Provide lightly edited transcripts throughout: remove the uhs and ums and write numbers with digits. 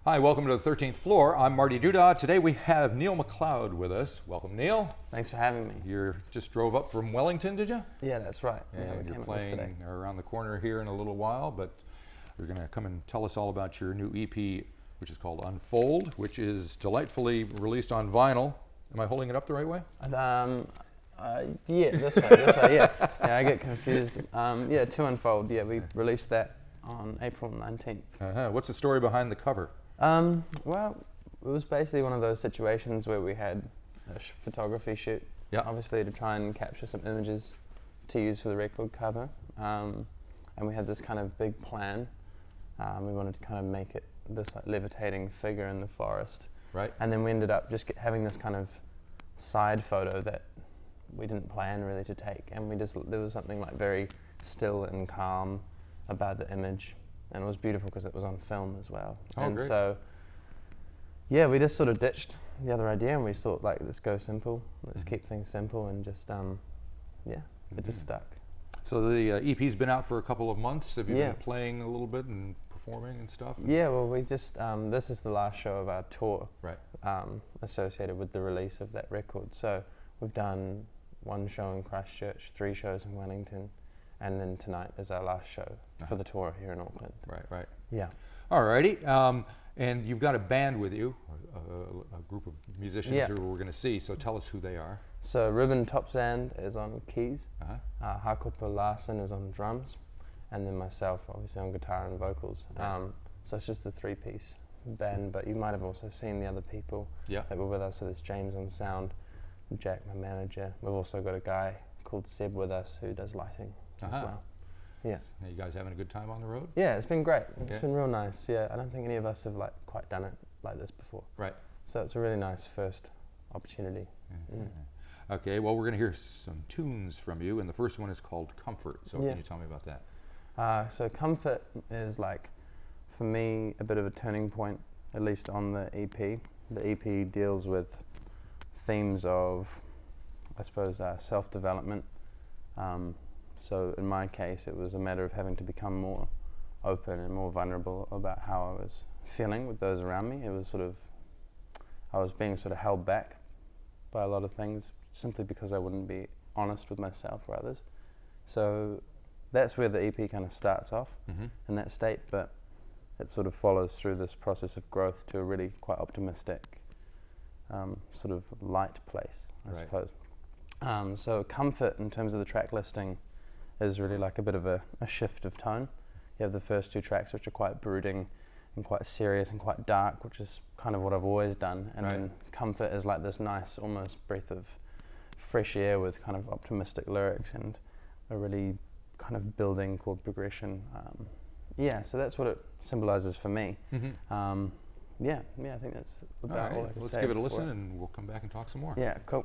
Hi, welcome to the 13th floor. I'm Marty Duda. Today we have Neil MacLeod with us. Welcome, Neil. Thanks for having me. You just drove up from Wellington, did you? Yeah, that's right. Yeah, we you're came up yesterday. playing around the corner here in a little while, but you're going to come and tell us all about your new EP, which is called Unfold, which is delightfully released on vinyl. Am I holding it up the right way? Yeah, this way, yeah. Yeah, I get confused. Yeah, To Unfold, yeah, we released that on April 19th. What's the story behind the cover? Well, it was basically one of those situations where we had a photography shoot, obviously to try and capture some images to use for the record cover. And we had this kind of big plan. We wanted to kind of make it this like levitating figure in the forest. Right. And then we ended up just having this kind of side photo that we didn't plan really to take. And there was something like very still and calm about the image. And it was beautiful because it was on film as well. Great. So, yeah, we just sort of ditched the other idea and we thought, like, let's go simple. Let's keep things simple and just, it just stuck. So the EP's been out for a couple of months. Have you been playing a little bit and performing and stuff? Yeah, well, we just, this is the last show of our tour. Right. Associated with the release of that record. So we've done 1 show in Christchurch, 3 shows in Wellington, and then tonight is our last show for the tour here in Auckland. Right. Yeah. Alrighty. And you've got a band with you, a group of musicians who we're going to see. So tell us who they are. So Ruben Topsand is on keys, Hakopo Larson is on drums, and then myself, obviously, on guitar and vocals. So it's just a 3-piece band, but you might have also seen the other people that were with us. So there's James on sound, Jack, my manager. We've also got a guy called Seb with us who does lighting as well. Yeah. Are you guys having a good time on the road? Yeah, it's been great. It's been real nice. Yeah, I don't think any of us have quite done it like this before. Right. So it's a really nice first opportunity. Okay, well, we're going to hear some tunes from you, and the first one is called Comfort. So can you tell me about that? So Comfort is, for me, a bit of a turning point, at least on the EP. The EP deals with themes of, I suppose, self-development. So in my case, it was a matter of having to become more open and more vulnerable about how I was feeling with those around me. It was I was being sort of held back by a lot of things simply because I wouldn't be honest with myself or others. So that's where the EP kind of starts off in that state, but it sort of follows through this process of growth to a really quite optimistic sort of light place, I suppose. So Comfort, in terms of the track listing, is really like a bit of a shift of tone. You have the first 2 tracks which are quite brooding and quite serious and quite dark, which is kind of what I've always done. And then Comfort is like this nice almost breath of fresh air with kind of optimistic lyrics and a really kind of building chord progression. So that's what it symbolizes for me. I think that's about all I can say. Let's give it a listen and we'll come back and talk some more. Yeah, cool.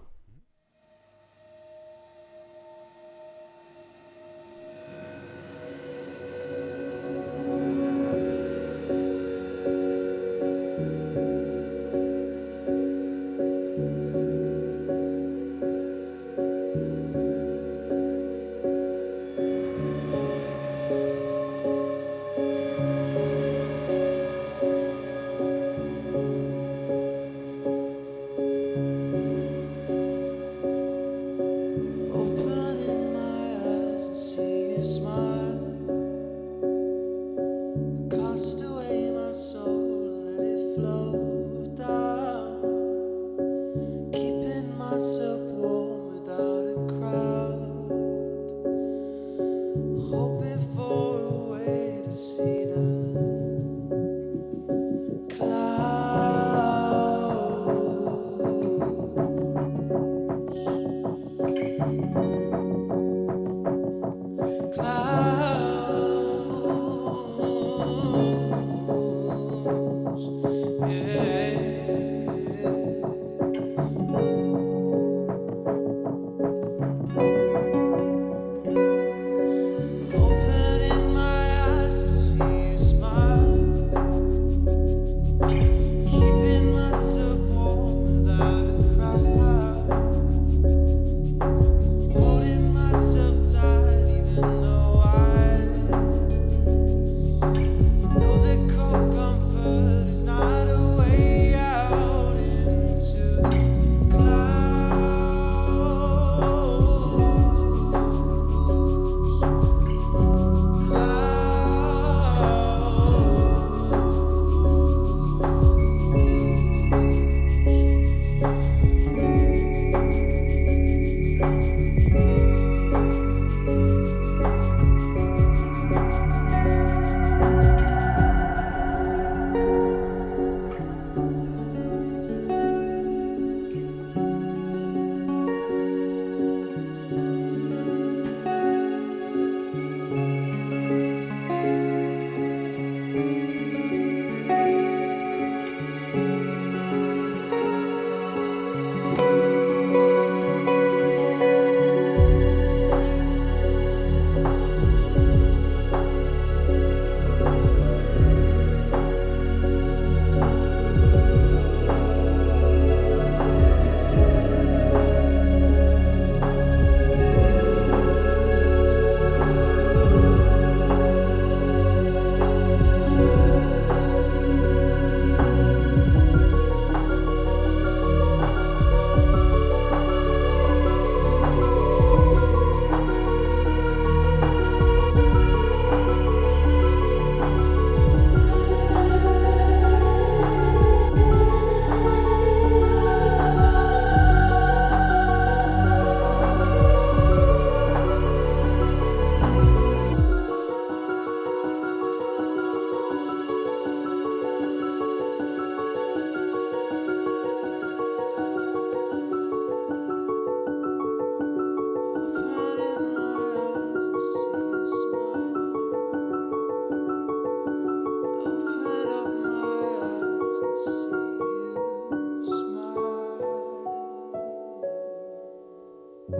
All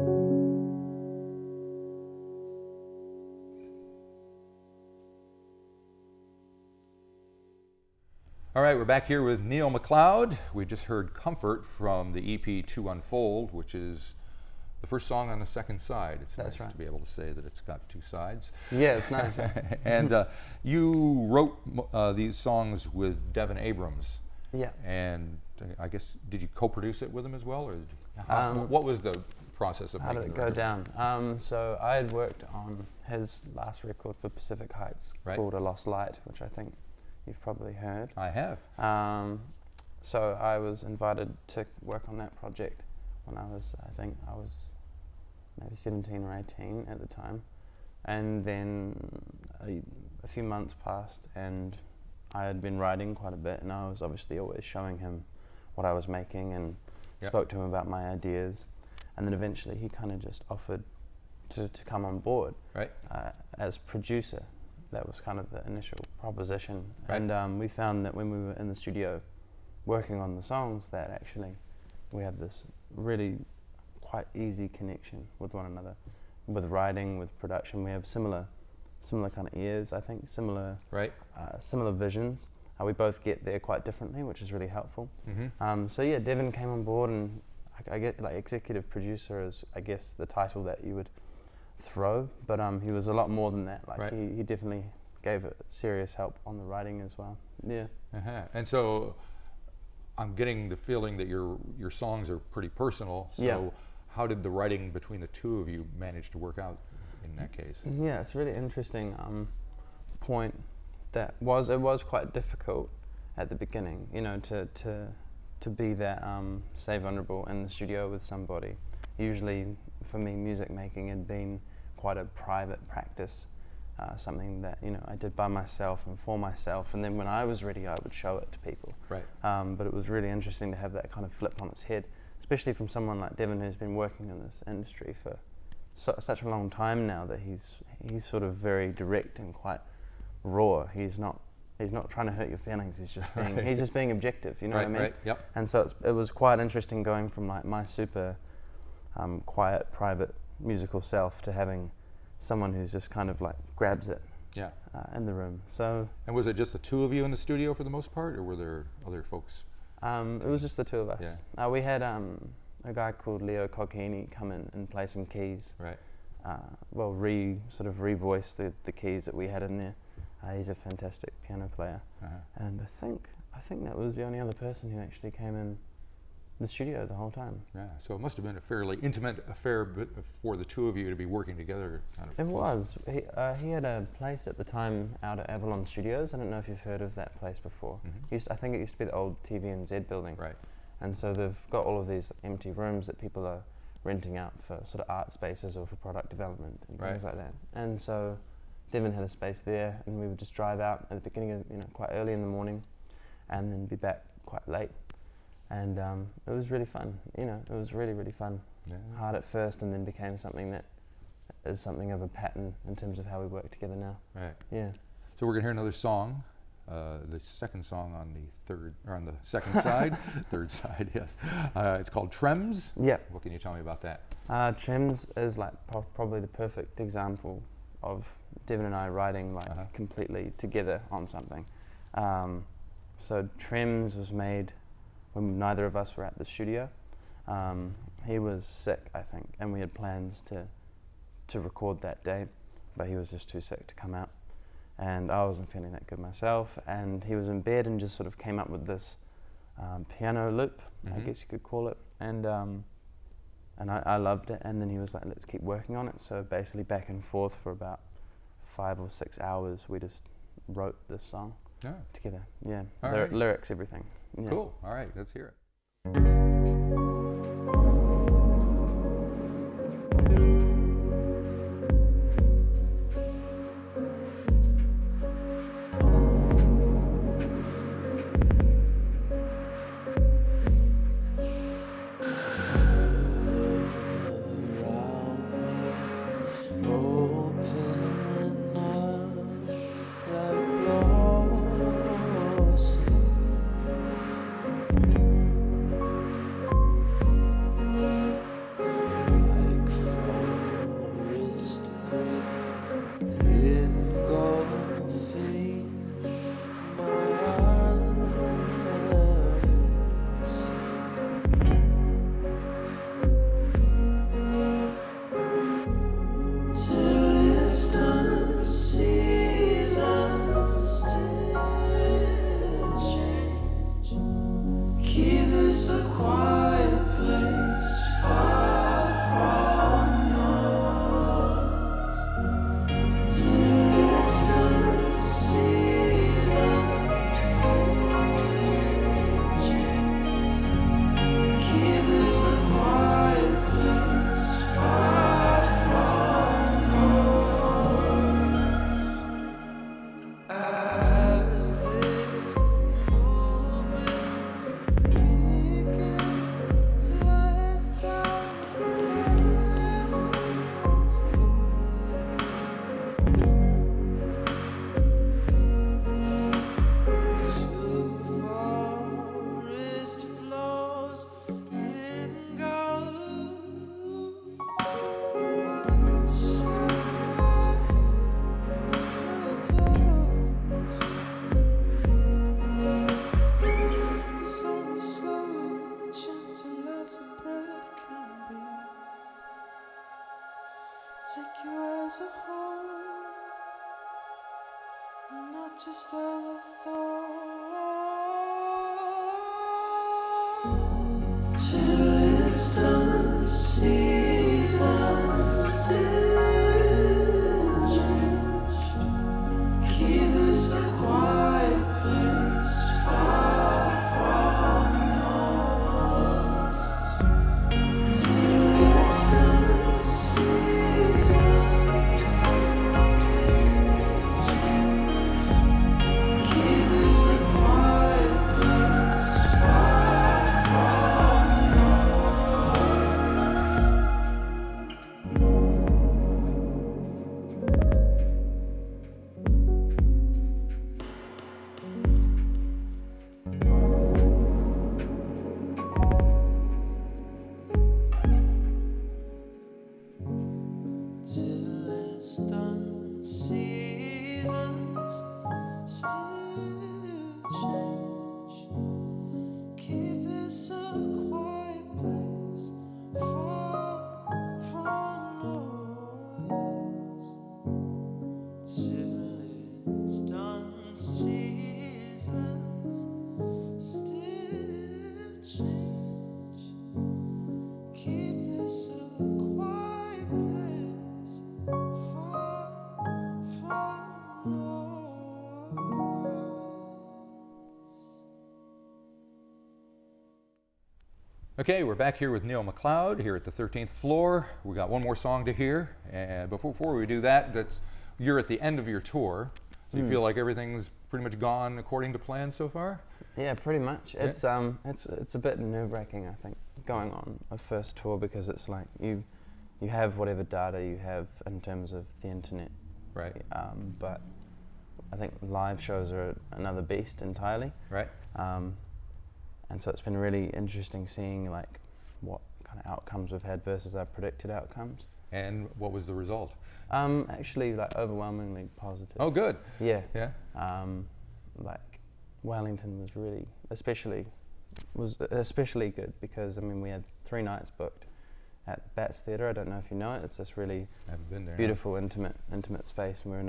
right, we're back here with Neil MacLeod. We just heard Comfort from the EP To Unfold, which is the first song on the second side. It's That's nice right. to be able to say that it's got two sides. Yeah, it's nice. And you wrote these songs with Devin Abrams. Yeah. And I guess, did you co-produce it with him as well? Or Um, what was the process of How making did it the go record? down? So I had worked on his last record for Pacific Heights Right. called A Lost Light, which I think you've probably heard. I have. So I was invited to work on that project when I think I was maybe 17 or 18 at the time. And then a few months passed and I had been writing quite a bit, and I was obviously always showing him what I was making and spoke to him about my ideas. And then eventually he kind of just offered to come on board as producer. That was kind of the initial proposition. Right. And we found that when we were in the studio working on the songs, that actually we have this really quite easy connection with one another. With writing, with production, we have similar kind of ears, I think, similar visions. We both get there quite differently, which is really helpful. Mm-hmm. So yeah, Devin came on board, and I get like executive producer is, I guess, the title that you would throw, but he was a lot more than that. Like he definitely gave it serious help on the writing as well. Yeah. Uh-huh. And so I'm getting the feeling that your songs are pretty personal. So how did the writing between the two of you manage to work out in that case? Yeah, it's a really interesting point. It was quite difficult at the beginning, you know, to be that say vulnerable in the studio with somebody. Usually for me, music making had been quite a private practice, something that, you know, I did by myself and for myself, and then when I was ready I would show it to people. Right. But it was really interesting to have that kind of flipped on its head, especially from someone like Devin, who's been working in this industry for such a long time now, that he's sort of very direct and quite raw. He's not trying to hurt your feelings. He's just being he's just being objective. You know what I mean? Right. Yep. And so it was quite interesting going from like my super quiet, private musical self to having someone who's just kind of like grabs it. Yeah. In the room. So. And was it just the two of you in the studio for the most part, or were there other folks? It was just the two of us. Yeah. We had a guy called Leo Cocchini come in and play some keys. Right. Sort of revoice the keys that we had in there. He's a fantastic piano player. Uh-huh. And I think that was the only other person who actually came in the studio the whole time. Yeah, so it must have been a fairly intimate affair for the two of you to be working together. Kind of. It was. He had a place at the time out at Avalon Studios. I don't know if you've heard of that place before. Mm-hmm. I think it used to be the old TVNZ building. Right. And so they've got all of these empty rooms that people are renting out for sort of art spaces or for product development and things like that. And so Devin had a space there, and we would just drive out at the beginning of, quite early in the morning, and then be back quite late. And it was really fun. It was really, really fun. Yeah. Hard at first, and then became something that is something of a pattern in terms of how we work together now. Right. Yeah. So we're gonna hear another song, the second song on the second side, third side. Yes. It's called Trems. Yeah. What can you tell me about that? Trems is like probably the perfect example of Devin and I writing completely together on something. So Trems was made when neither of us were at the studio. He was sick, I think, and we had plans to record that day, but he was just too sick to come out. And I wasn't feeling that good myself, and he was in bed and just sort of came up with this piano loop, I guess you could call it. And I loved it, and then he was like, let's keep working on it. So basically back and forth for about 5 or 6 hours, we just wrote this song together. Yeah, lyrics, everything. Yeah. Cool, all right, let's hear it. take you as a whole, not just as a thought. Till it's done, seasons still change. Keep this a quiet place, far from noise. Till it's done, seasons change. Keep this a quiet place, far from till it's done, seasons still change. Keep this a quiet place, far from noise. Till it's done, seasons still change. Keep this a quiet place, far from noise. Okay, we're back here with Neil MacLeod here at the 13th floor. We got one more song to hear, and before we do that, you're at the end of your tour. So you feel like everything's pretty much gone according to plan so far? Yeah, pretty much. Yeah. It's a bit nerve-wracking, I think, going on a first tour, because it's like you have whatever data you have in terms of the internet, Right. but I think live shows are another beast entirely. Right. And so it's been really interesting seeing like what kind of outcomes we've had versus our predicted outcomes. And what was the result? Actually, like overwhelmingly positive. Oh, good. Yeah. Yeah. Like Wellington was especially good, because I mean we had 3 nights booked at Bats Theatre. I don't know if you know it. It's this really I haven't been there. beautiful, intimate space. And we're in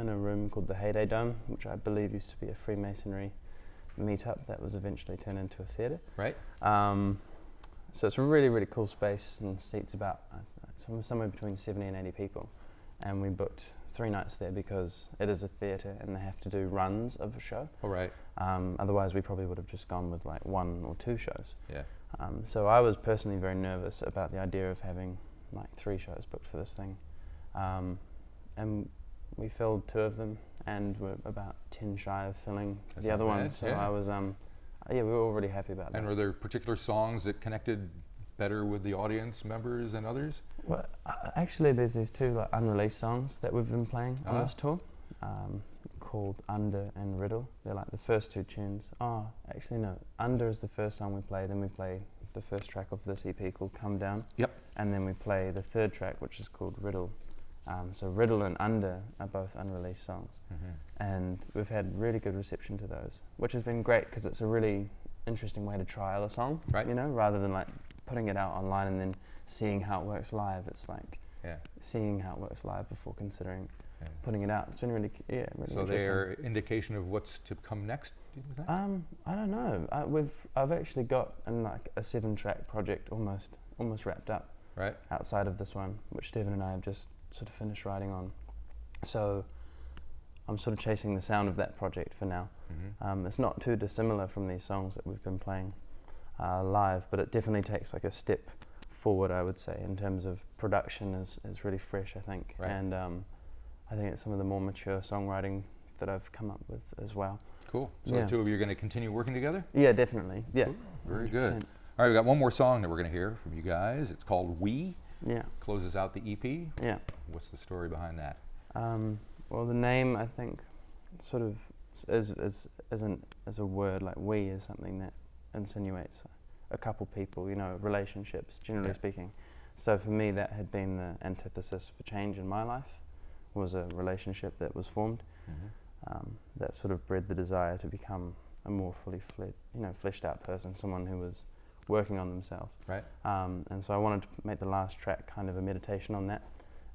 a room called the Heyday Dome, which I believe used to be a Freemasonry meetup that was eventually turned into a theatre. Right. So it's a really, really cool space, and seats about somewhere between 70 and 80 people. And we booked 3 nights there because it is a theatre and they have to do runs of a show. All right. Otherwise we probably would have just gone with like 1 or 2 shows. Yeah. So I was personally very nervous about the idea of having like 3 shows booked for this thing. And we filled 2 of them, and we're about 10 shy of filling That's the not other bad, ones. So yeah. I was, we were all really happy about And that. were there particular songs that connected better with the audience members than others? Well, actually, there's these 2 like unreleased songs that we've been playing on this tour, called Under and Riddle. They're like the first 2 tunes. Oh, actually no, Under is the first song we play. Then we play the first track of this EP called Come Down. Yep. And then we play the 3rd track, which is called Riddle. So Riddle and Under are both unreleased songs, and we've had really good reception to those, which has been great because it's a really interesting way to trial a song, Right. you know, rather than like putting it out online and then seeing how it works live. It's like seeing how it works live before considering putting it out. It's been really, really So interesting. they're indication of what's to come next, do you think? I don't know. I've actually got like a 7-track project almost wrapped up Right. outside of this one, which Stephen and I have just sort of finished writing on. So I'm sort of chasing the sound of that project for now. It's not too dissimilar from these songs that we've been playing live, but it definitely takes like a step forward, I would say, in terms of production is really fresh, I think. Right. And I think it's some of the more mature songwriting that I've come up with as well. Cool. So Yeah. the 2 of you are going to continue working together? Yeah, definitely. Yeah. Cool. Very good. 100%. All right, we've got one more song that we're going to hear from you guys. It's called We. Yeah. Closes out the EP. Yeah. What's the story behind that? Well, the name, I think, sort of isn't as a word. Like we is something that insinuates a couple people, you know, relationships, generally speaking. So for me, that had been the antithesis for change in my life, was a relationship that was formed that sort of bred the desire to become a more fully fleshed out person, someone who was working on themselves. Right. And so I wanted to make the last track kind of a meditation on that.